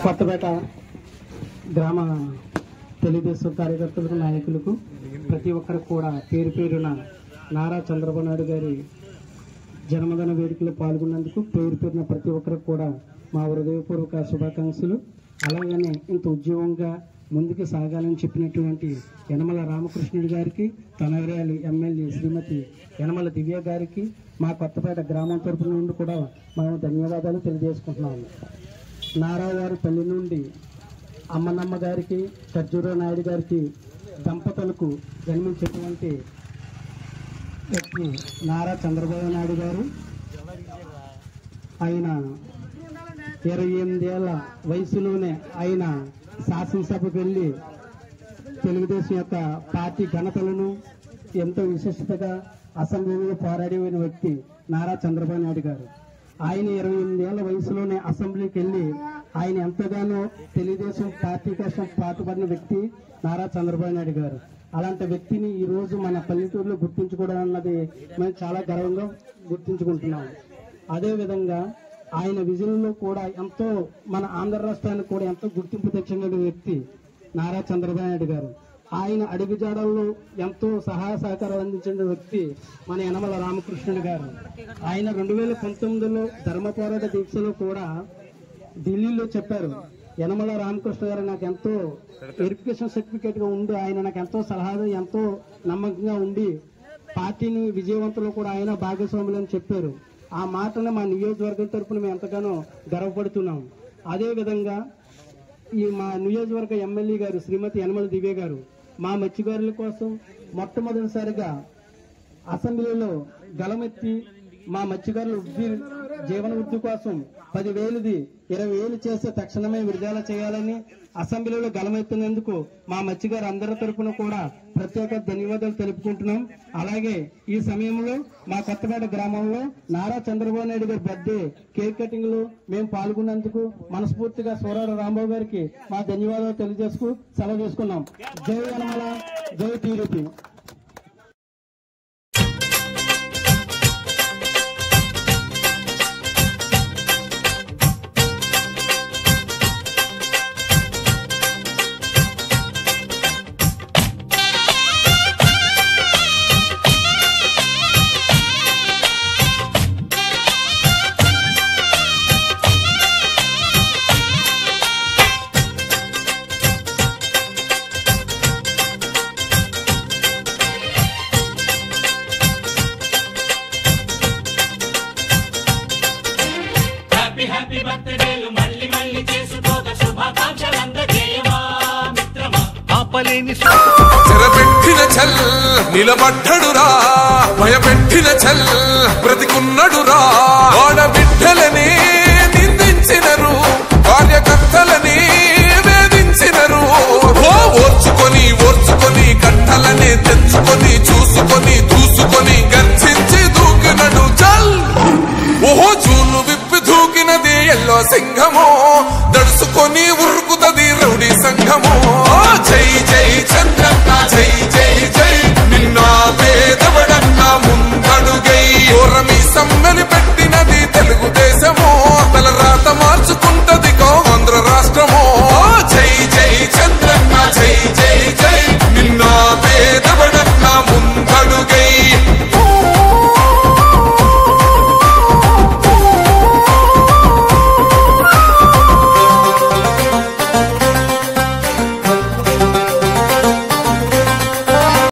కొత్తపేట గ్రామ తెలుగుదేశం కార్యకర్తలకు, నాయకులకు, ప్రతి ఒక్కరికి కూడా పేరు పేరున నారా చంద్రబాబు నాయుడు గారి జన్మదిన వేడుకలో పాల్గొన్నందుకు పేరు పేరున ప్రతి ఒక్కరికి కూడా మా హృదయపూర్వక శుభాకాంక్షలు. అలాగనే ఇంత ఉద్యోగంగా ముందుకు సాగాలని చెప్పినటువంటి యనమల రామకృష్ణుడి గారికి, తనవేలి ఎమ్మెల్యే శ్రీమతి యనమల దివ్య గారికి, మా కొత్తపేట గ్రామం తరపు నుండి కూడా మేము ధన్యవాదాలు తెలియజేసుకుంటున్నాము. నారావారిపల్లి నుండి అమ్మనమ్మ గారికి, ఖర్జూరా నాయుడు గారికి దంపతులకు జన్మించినటువంటి వ్యక్తి నారా చంద్రబాబు నాయుడు గారు. ఆయన 28 ఏళ్ల వయసులోనే ఆయన శాసనసభకు వెళ్ళి తెలుగుదేశం యొక్క పార్టీ ఘనతలను ఎంతో విశిష్టతగా అసెంబ్లీలో పోరాడిన వ్యక్తి నారా చంద్రబాబు నాయుడు గారు. ఆయన 28 ఏళ్ల వయసులోనే అసెంబ్లీకి వెళ్ళి ఆయన ఎంతగానో తెలుగుదేశం పార్టీ కోసం పాటుపడిన వ్యక్తి నారా చంద్రబాబు నాయుడు గారు. అలాంటి వ్యక్తిని ఈ రోజు మన పల్లెటూరులో గుర్తించుకోవడం అన్నది మేము చాలా గర్వంగా గుర్తించుకుంటున్నాం. అదేవిధంగా ఆయన విజయంలో కూడా ఎంతో మన ఆంధ్ర రాష్ట్రానికి కూడా ఎంతో గుర్తింపు తెచ్చిన వ్యక్తి నారా చంద్రబాబు నాయుడు గారు. ఆయన అడుగుజాడల్లో ఎంతో సహాయ సహకారాలు అందించిన వ్యక్తి మన యనమల రామకృష్ణుడు గారు. ఆయన 2019లో ధర్మ పోరాట దీక్షలో కూడా ఢిల్లీలో చెప్పారు, యనమల రామకృష్ణ గారు నాకు ఎంతో వెరిఫికేషన్ సర్టిఫికేట్ గా ఉండి ఆయన నాకు ఎంతో సలహాలు ఎంతో నమ్మకంగా ఉండి పార్టీని విజయవంతంలో కూడా ఆయన భాగస్వాములు అని చెప్పారు. ఆ మాటను మా నియోజకవర్గం తరఫున మేము ఎంతగానో గర్వపడుతున్నాం. అదేవిధంగా ఈ మా నియోజకవర్గ ఎమ్మెల్యే గారు శ్రీమతి యనమల దివ్య గారు మా మత్స్యకారుల కోసం మొట్టమొదటిసారిగా అసెంబ్లీలో గలమెత్తి మా మత్స్యకారుల జీవన వృద్ధి కోసం 10,000ది 20,000 చేస్తే తక్షణమే విడుదల చేయాలని అసెంబ్లీలో గలమెత్తినందుకు మా మత్స్యకారు అందరి తరఫున కూడా ప్రత్యేక ధన్యవాదాలు తెలుపుకుంటున్నాం. అలాగే ఈ సమయంలో మా కొత్తపేట గ్రామంలో నారా చంద్రబాబు నాయుడు గారి బర్త్డే కేక్ కటింగ్ లో మేము పాల్గొన్నందుకు మనస్ఫూర్తిగా సూరాడ రాంబాబు గారికి మా ధన్యవాదాలు తెలియజేసుకు సెలవు చేసుకున్నాం. జై యనమల, జై టీడీపీ. హ్యాపీ బర్త్డేలు మళ్ళీ మళ్ళీ చేసుకోక శుభాకాంక్షలందజేయవా మిత్రమా. ఆపలేని చెరపెట్టిన చల్ నిలబడ్డడురా, భయపెట్టిన చల్ బ్రతికున్నడురా. ఆడబిడ్డలని నిందించినరు, కార్యకర్తలని వేధించినరు. ఓర్చుకొని ఓర్చుకొని కట్టలనే తెచ్చుకొని చూసుకొని దూసుకొని గర్జించి దూకినడు చల్. ఓహో జూలు విప్పి దూకినది ఎల్లో సింహము, దడుసుకొని ఉరుకుతది రౌడీ సంఘము. జై జై చంద్రన్న, జై జై జై నిన్న పేదవడన్న ముందడుగై ఓరమి సమ్మెలి పెట్టినది తెలుగుదేశము. తల రాత మార్చుకో